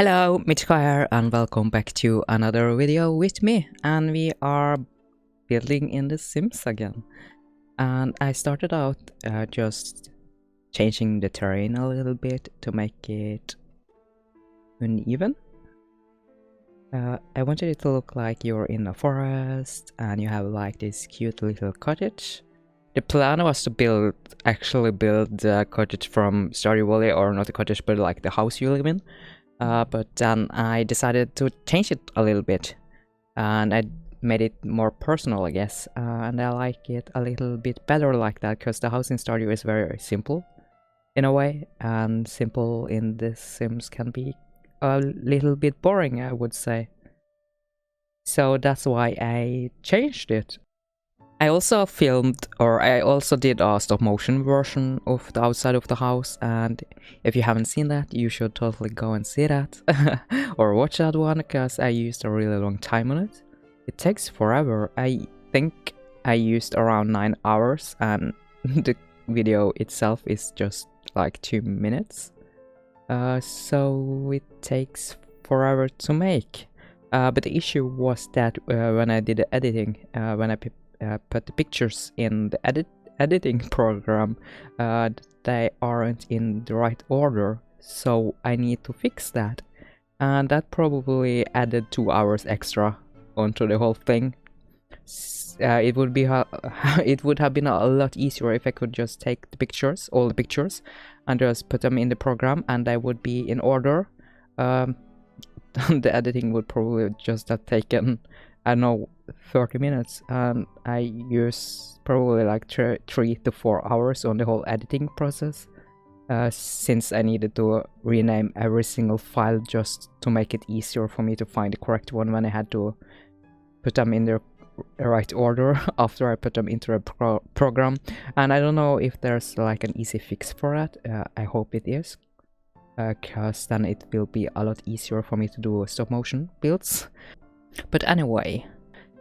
Hello, Mitchko here and welcome back to another video with me, and we are building in The Sims again. And I started out just changing the terrain a little bit to make it uneven. I wanted it to look like you're in a forest and you have like this cute little cottage. The plan was to actually build the cottage from Stardew, or not a cottage but like the house you live in. But then I decided to change it a little bit, and I made it more personal, I guess. And I like it a little bit better like that, because the house in Stardew is very simple in a way, and simple in The Sims can be a little bit boring, I would say. So that's why I changed it. I also did a stop motion version of the outside of the house, and if you haven't seen that, you should totally go and see that or watch that one, because I used a really long time on it. It takes forever. I think I used around 9 hours, and the video itself is just like 2 minutes. So it takes forever to make. But the issue was that when I did the editing, when I put the pictures in the editing program, they aren't in the right order, so I need to fix that, and that probably added 2 hours extra onto the whole thing. It would have been a lot easier if I could just take all the pictures, and just put them in the program, and they would be in order. The editing would probably just have taken, I don't know, 30 minutes, and I use probably like 3 to 4 hours on the whole editing process, since I needed to rename every single file just to make it easier for me to find the correct one when I had to put them in the right order after I put them into a program. And I don't know if there's like an easy fix for that. I hope it is, because then it will be a lot easier for me to do stop motion builds. But anyway,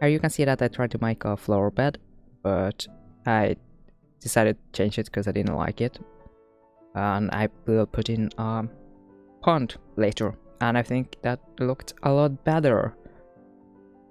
here you can see that I tried to make a flower bed, but I decided to change it because I didn't like it, and I will put in a pond later, and I think that looked a lot better,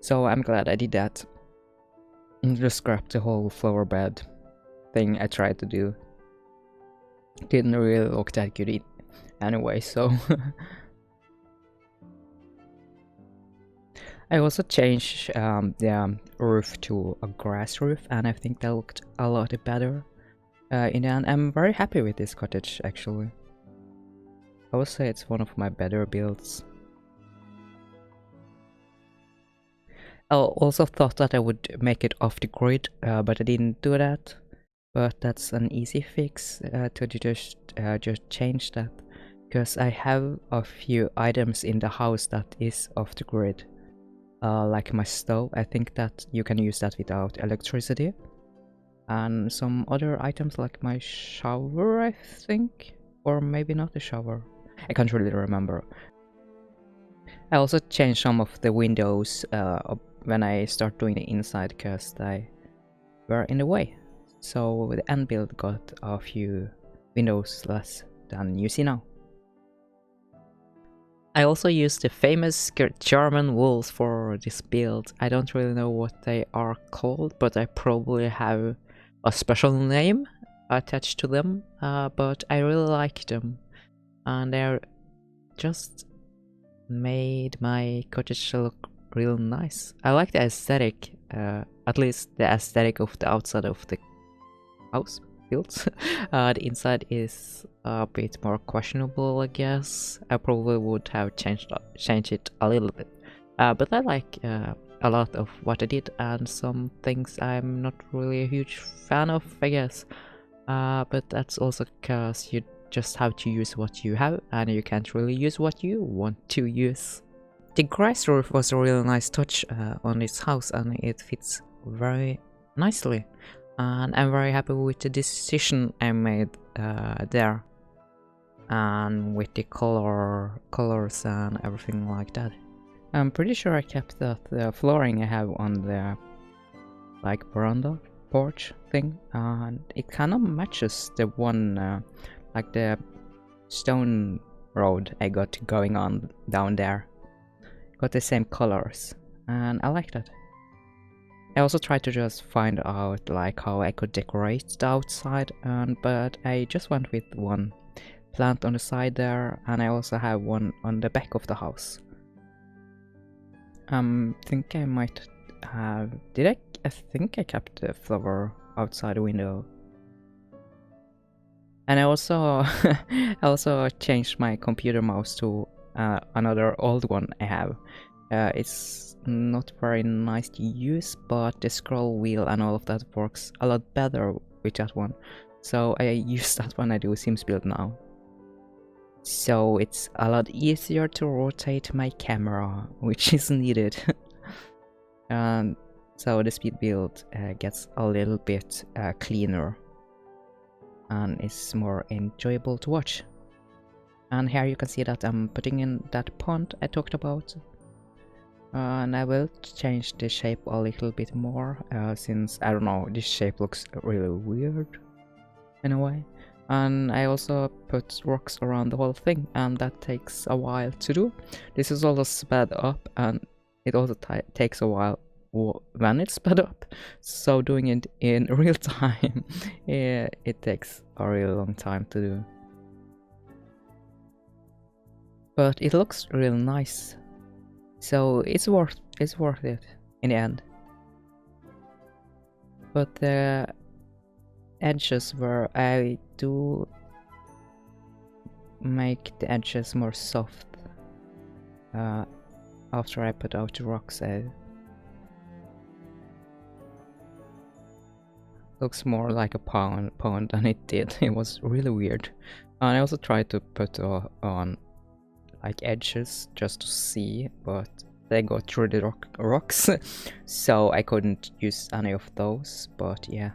so I'm glad I did that. And just scrap the whole flower bed thing I tried to do. Didn't really look that good anyway, so I also changed the roof to a grass roof, and I think that looked a lot better. In the end, I'm very happy with this cottage, actually. I would say it's one of my better builds. I also thought that I would make it off the grid, but I didn't do that. But that's an easy fix to just change that, because I have a few items in the house that is off the grid. Like my stove, I think that you can use that without electricity. And some other items like my shower, I think. Or maybe not the shower. I can't really remember. I also changed some of the windows when I start doing the inside, because they were in the way. So the end build got a few windows less than you see now. I also used the famous German wools for this build. I don't really know what they are called, but I probably have a special name attached to them, but I really like them, and they're just made my cottage look real nice. I like the aesthetic, at least the aesthetic of the outside of the house built. The inside is a bit more questionable, I guess. I probably would have changed it a little bit, but I like a lot of what I did, and some things I'm not really a huge fan of, I guess. But that's also because you just have to use what you have, and you can't really use what you want to use. The grass roof was a really nice touch on this house, and it fits very nicely. And I'm very happy with the decision I made there, and with the colors and everything like that. I'm pretty sure I kept the flooring I have on the like veranda porch thing, and it kind of matches the one like the stone road I got going on down there. Got the same colors, and I like that. I also tried to just find out like how I could decorate the outside, but I just went with one plant on the side there, and I also have one on the back of the house. Think I might have... I think I kept the flower outside the window. And I also I also changed my computer mouse to another old one I have. It's not very nice to use, but the scroll wheel and all of that works a lot better with that one. So I use that when I do Sims build now. So it's a lot easier to rotate my camera, which is needed. And so the speed build gets a little bit cleaner and is more enjoyable to watch. And here you can see that I'm putting in that pond I talked about. And I will change the shape a little bit more, since, I don't know, this shape looks really weird in a way. And I also put rocks around the whole thing, and that takes a while to do. This is also sped up, and it also takes a while when it's sped up. So doing it in real time, yeah, it takes a really long time to do. But it looks really nice. So it's worth it in the end. But the edges where I do make the edges more soft after I put out the rocks. Looks more like a pond than it did. It was really weird. And I also tried to put on like edges just to see, but they go through the rocks, so I couldn't use any of those. But yeah,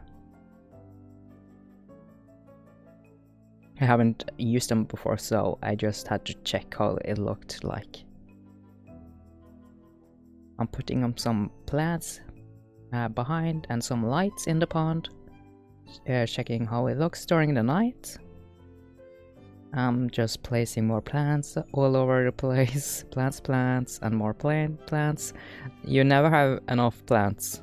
I haven't used them before, so I just had to check how it looked like. I'm putting on some plants behind and some lights in the pond, checking how it looks during the night. I'm just placing more plants all over the place. Plants, and more plants. You never have enough plants.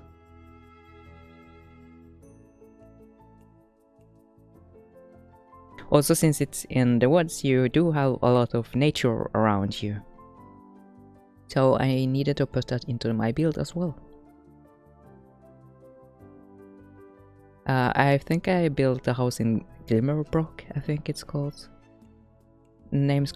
Also, since it's in the woods, you do have a lot of nature around you. So I needed to put that into my build as well. I think I built a house in Glimmerbrook, I think it's called. Names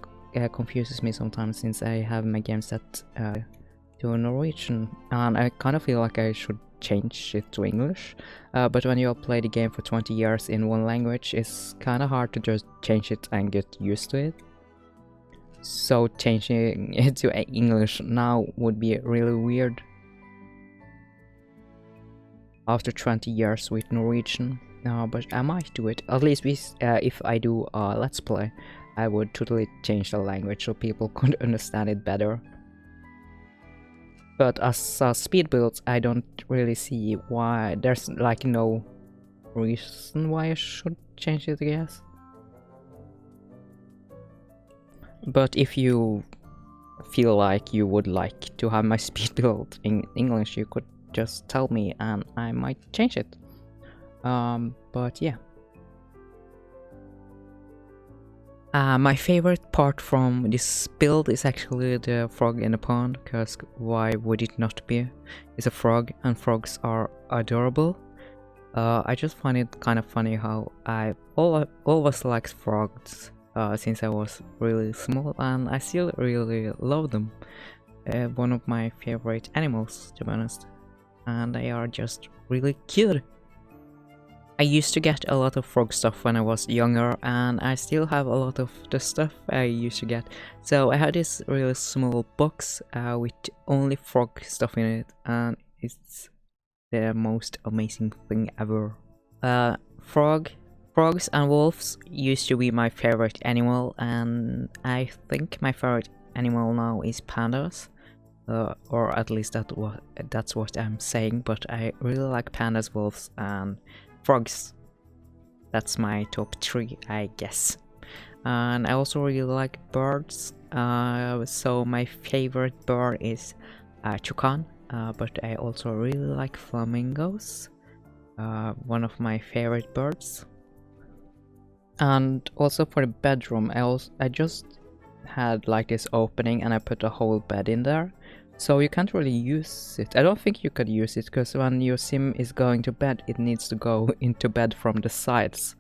confuses me sometimes, since I have my game set to Norwegian, and I kind of feel like I should change it to English, but when you play the game for 20 years in one language, it's kind of hard to just change it and get used to it. So changing it to English now would be really weird after 20 years with Norwegian. But I might do it, at least if I do a Let's Play. I would totally change the language so people could understand it better. But as a speed build, I don't really see why. There's like no reason why I should change it, I guess. But if you feel like you would like to have my speed build in English, you could just tell me and I might change it. But yeah. My favorite part from this build is actually the frog in the pond, because why would it not be? It's a frog, and frogs are adorable. I just find it kind of funny how I always liked frogs since I was really small, and I still really love them. One of my favorite animals, to be honest, and they are just really cute. I used to get a lot of frog stuff when I was younger, and I still have a lot of the stuff I used to get. So I had this really small box with only frog stuff in it, and it's the most amazing thing ever. Frogs and wolves used to be my favorite animal, and I think my favorite animal now is pandas. Or at least that's what I'm saying, but I really like pandas, wolves, and frogs. That's my top 3, I guess. And I also really like birds. So my favorite bird is toucan, but I also really like flamingos. One of my favorite birds. And also for the bedroom, I just had like this opening and I put a whole bed in there. So you can't really use it. I don't think you could use it because when your sim is going to bed, it needs to go into bed from the sides.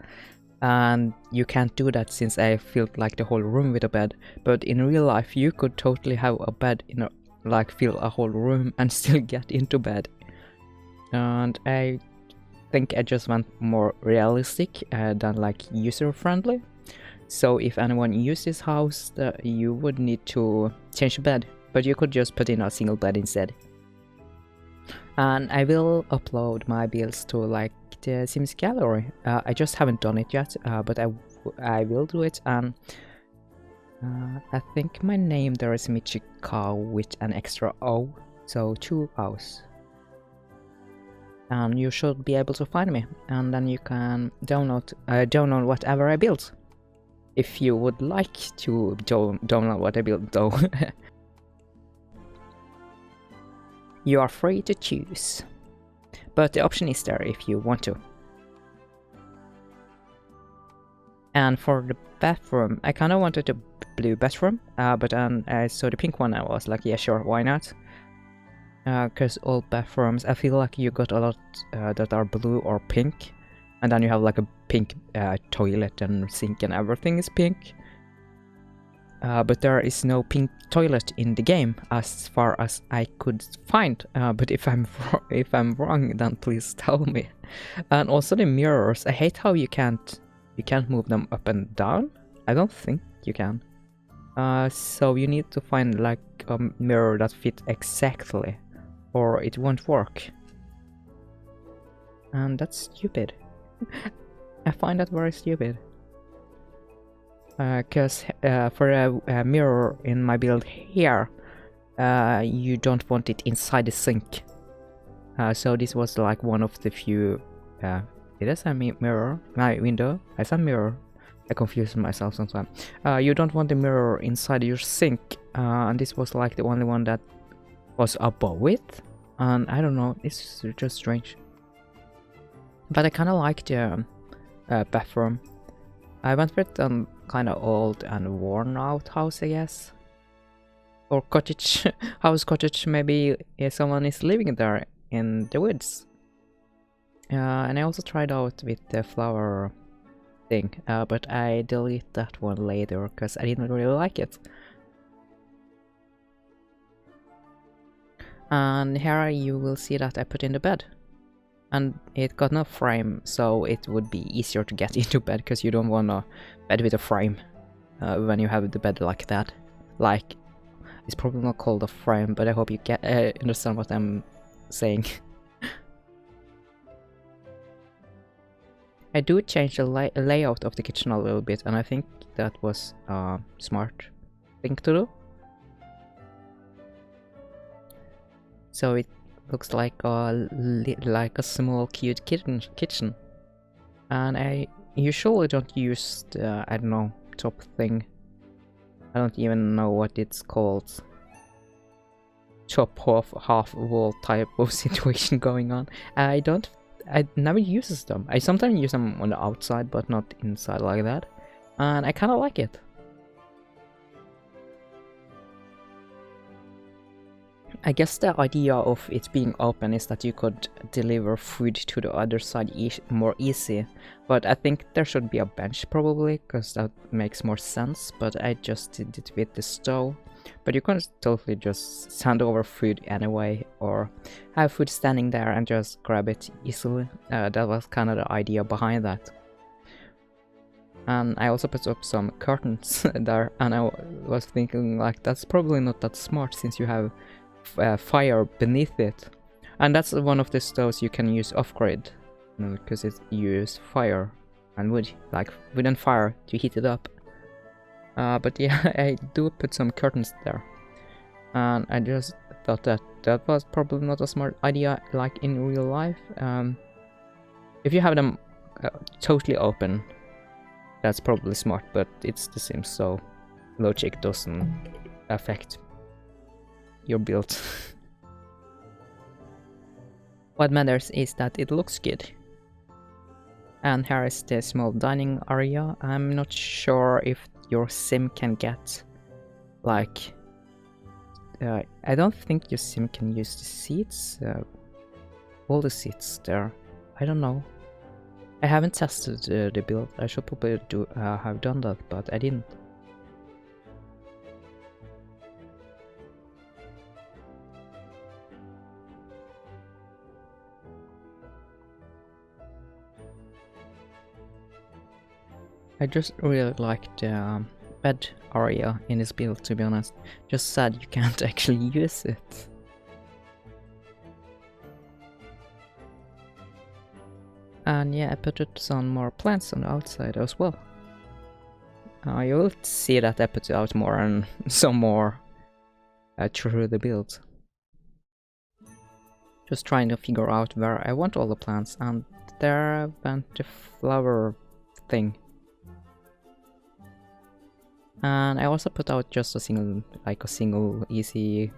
And you can't do that since I filled like the whole room with a bed. But in real life, you could totally have a bed in like fill a whole room and still get into bed. And I think I just went more realistic than like user friendly. So if anyone uses this house, you would need to change the bed, but you could just put in a single bed instead. And I will upload my builds to like the Sims gallery. I just haven't done it yet, but I will do it. And I think my name there is Michikao with an extra O, so 2 O's. And you should be able to find me, and then you can download whatever I built. If you would like to download what I built though. You are free to choose. But the option is there if you want to. And for the bathroom, I kinda wanted a blue bathroom, but then I saw the pink one and I was like, yeah sure, why not? Because all bathrooms, I feel like you got a lot that are blue or pink. And then you have like a pink toilet and sink and everything is pink. But there is no pink toilet in the game as far as I could find. But if I'm wrong, then please tell me. And also the mirrors. I hate how you can't move them up and down. I don't think you can. So you need to find like a mirror that fits exactly, or it won't work. And that's stupid. I find that very stupid. Because for a mirror in my build here, you don't want it inside the sink. So this was like one of the few... it is a mirror, my window, it's a mirror. I confuse myself sometimes. You don't want the mirror inside your sink, and this was like the only one that was above it. And I don't know, it's just strange. But I kind of like the bathroom. I went with a kind of old and worn out house, I guess. Or cottage, house cottage, maybe someone is living there in the woods. And I also tried out with the flower thing, but I delete that one later because I didn't really like it. And here you will see that I put in the bed. And it got no frame, so it would be easier to get into bed because you don't want a bed with a frame when you have the bed like that. Like, it's probably not called a frame, but I hope you get understand what I'm saying. I do change the layout of the kitchen a little bit, and I think that was a smart thing to do. So it looks like a small cute kitchen. And I usually don't use the, I don't know, top thing. I don't even know what it's called. Top half wall type of situation going on. I never uses them. I sometimes use them on the outside, but not inside like that. And I kind of like it. I guess the idea of it being open is that you could deliver food to the other side more easy. But I think there should be a bench probably, because that makes more sense. But I just did it with the stove. But you can totally just send over food anyway, or have food standing there and just grab it easily. That was kind of the idea behind that. And I also put up some curtains there, and I was thinking like that's probably not that smart since you have fire beneath it. And that's one of the stoves you can use off-grid, because it uses fire and wood, like wood and fire to heat it up. But yeah, I do put some curtains there, and I just thought that that was probably not a smart idea like in real life. If you have them totally open, That's probably smart, but it's The Sims, so logic doesn't affect your build. What matters is that it looks good. And here is the small dining area. I'm not sure if your sim can get, like, I don't think your sim can use the seats, all the seats there. I don't know. I haven't tested the build. I should probably have done that, but I didn't. I just really like the bed area in this build, to be honest. Just sad you can't actually use it. And yeah, I put some more plants on the outside as well. You will see that I put out more and some more through the build. Just trying to figure out where I want all the plants, and there went the flower thing. And I also put out just a single easy,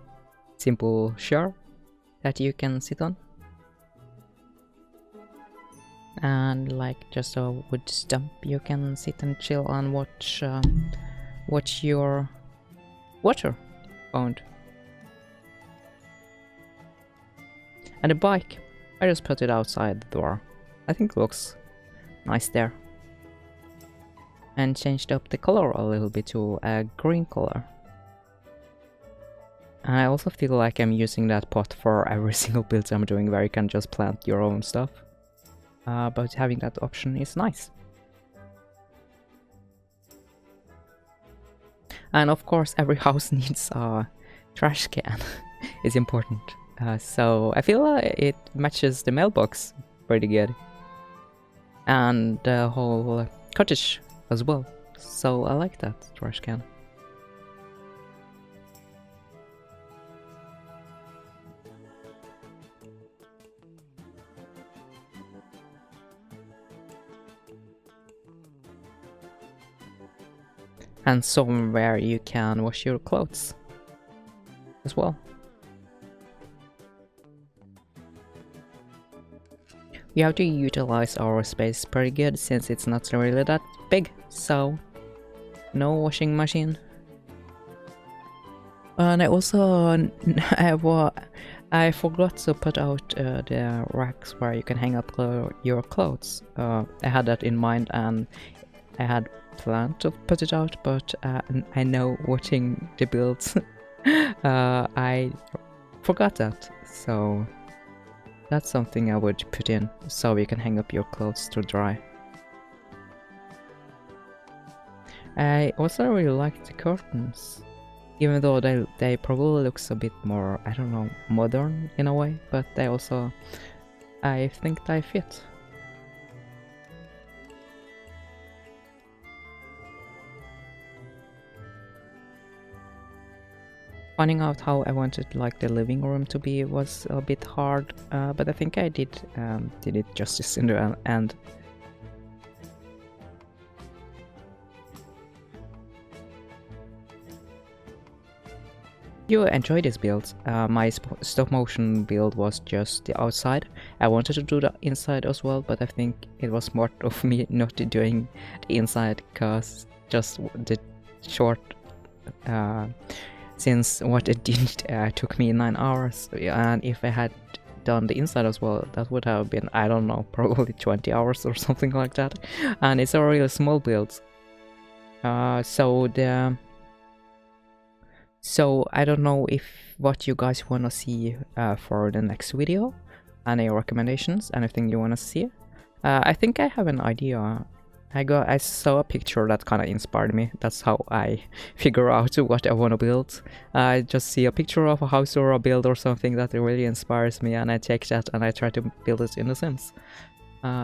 simple chair that you can sit on. And like just a wood stump you can sit and chill and watch your water found. And the bike, I just put it outside the door. I think it looks nice there. And changed up the color a little bit to a green color. And I also feel like I'm using that pot for every single build I'm doing, where you can just plant your own stuff. But having that option is nice. And of course every house needs a trash can. It's important. So I feel it matches the mailbox pretty good. And the whole cottage as well. So I like that trash can. And somewhere you can wash your clothes as well. We have to utilize our space pretty good since it's not really that big, so no washing machine. And I also I forgot to put out the racks where you can hang up your clothes. I had that in mind and I had planned to put it out, but I know watching the builds I forgot that, so that's something I would put in so you can hang up your clothes to dry. I also really like the curtains, even though they probably looks a bit more, I don't know, modern in a way, but they also, I think they fit. Finding out how I wanted like the living room to be was a bit hard, but I think I did it justice in the end. You enjoy this build. My stop motion build was just the outside. I wanted to do the inside as well, but I think it was smart of me not doing the inside, cause just the short since what it did took me 9 hours, and if I had done the inside as well, that would have been, I don't know, probably 20 hours or something like that. And it's a really small build. So I don't know if what you guys wanna see for the next video. Any recommendations, anything you wanna see? I think I have an idea. I saw a picture that kind of inspired me. That's how I figure out what I want to build. I just see a picture of a house or a build or something that really inspires me, and I take that and I try to build it in The Sims.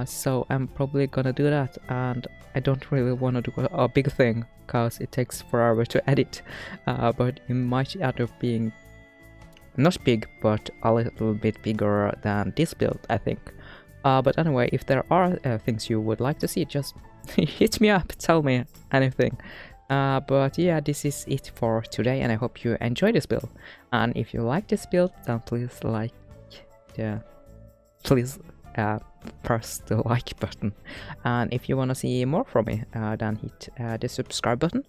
So I'm probably gonna do that, and I don't really want to do a big thing because it takes forever to edit. But it might end up being not big, but a little bit bigger than this build, I think. But anyway, if there are things you would like to see, just hit me up, tell me anything. But yeah, this is it for today, and I hope you enjoy this build. And if you like this build, then please press the like button. And if you want to see more from me, then hit the subscribe button.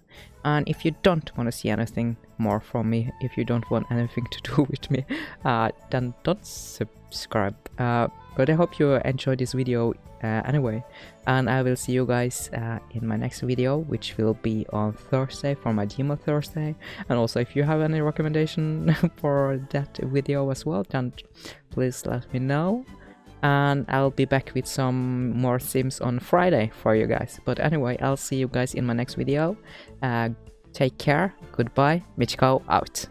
And if you don't want to see anything more from me, if you don't want anything to do with me, then don't subscribe. But I hope you enjoyed this video anyway, and I will see you guys in my next video, which will be on Thursday for my demo Thursday. And also, if you have any recommendation for that video as well, then please let me know. And I'll be back with some more sims on Friday for you guys. But anyway, I'll see you guys in my next video. Take care, goodbye, Michiko out.